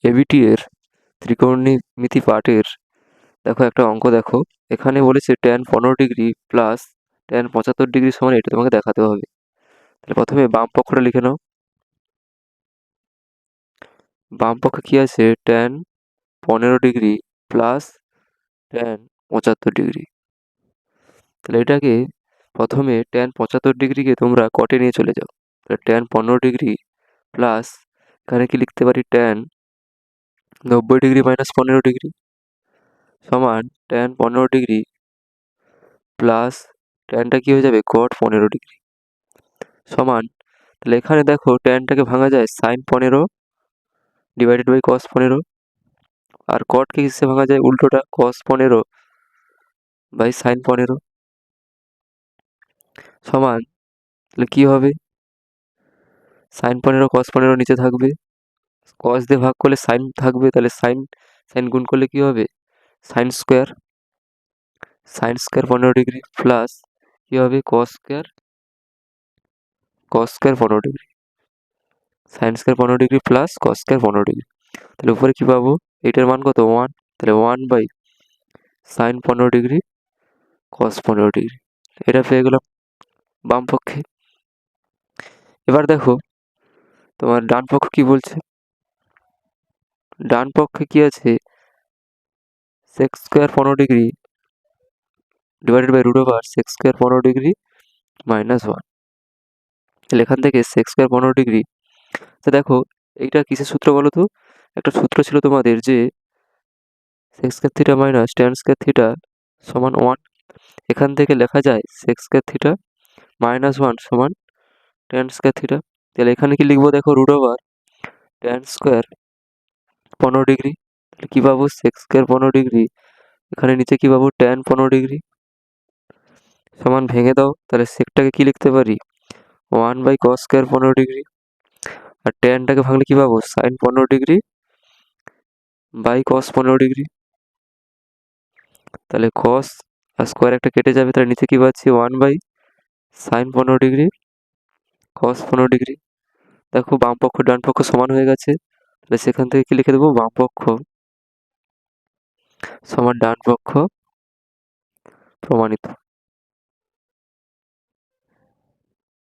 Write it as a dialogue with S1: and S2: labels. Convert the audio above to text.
S1: ABT এর ত্রিকোণমিতি পাঠের দেখো একটা অঙ্ক দেখো। এখানে বলেছে tan 15 degree plus tan 75 degree সমান এটা তোমাকে দেখাতে হবে। তাহলে প্রথমে বাম পক্ষটা লিখে নাও। বাম পক্ষে কি আছে? tan 15 degree plus tan 75 degree. তাহলে এটাকে প্রথমে tan 75 ডিগ্রিকে তোমরা কটে নিয়ে চলে যাও। তাহলে tan 15 ডিগ্রি প্লাস এখানে কি লিখতে পারি? tan 90 ডিগ্রি মাইনাস 15 ডিগ্রি সমান tan 15 ডিগ্রি প্লাস ট্যানটা কি হয়ে যাবে? cot 15 ডিগ্রি সমান, তাহলে এখানে দেখো ট্যানটাকে ভাঙা যায় sin 15 ডিভাইডেড বাই cos 15, আর cotকে কিসে ভাঙা যায়? উল্টোটা cos 15 বাই sin 15 সমান, তাহলে কি হবে? sin 15 cos 15 নিচে থাকবে, cos দিয়ে ভাগ করলে sin থাকবে, তাহলে sin sin গুণ করলে কি হবে? sin স্কোয়ার 15 ডিগ্রি প্লাস কি হবে? cos square 15 degree sin square 15 degree plus cos square 15 degree. তাহলে উপরে কি পাবো? এটার মান কত? 1, তাহলে 1 by sin 15 degree cos 15 degree, এটা পেয়ে গেলাম বাম পক্ষে। এবার দেখো তোমার ডান পক্ষ কি বলছে। ডান পক্ষে কি আছে? sec square 15 degree divided by root over sec square 15 degree minus 1। তাহলে এখান থেকে sec স্কোয়ার 15 ডিগ্রি, তো দেখো এইটা কিসের সূত্র বলো তো? একটা সূত্র ছিল তোমাদের যে sec square theta minus tan square theta সমান 1। এখান থেকে লেখা যায় sec স্কোয়ার থিটা মাইনাস 1 সমান tan স্কোয়ার থিটা। তাহলে এখানে কি লিখবো? দেখো root over tan square 15 degree, তাহলে কি পাবো? sec স্কোয়ার 15 ডিগ্রি, এখানে নিচে কি পাবো? tan 15 ডিগ্রি সমান, ভেঙে দাও, তাহলে সেকটাকে কি লিখতে পারি? 1 বাই cos স্কোয়ার 15 ডিগ্রি, আর ট্যানটাকে ভাঙলে কি পাবো? sin 15 degree by cos 15 degree. তাহলে cos আর স্কোয়ার একটা কেটে যাবে, তাহলে নিচে কি পাচ্ছি? 1 by sin 15 degree cos 15 degree. দেখো বাম পক্ষ ডান পক্ষ সমান হয়ে গেছে, তাহলে সেখান থেকে কি লিখে দেবো? বাম পক্ষ সমান ডান পক্ষ প্রমাণিত।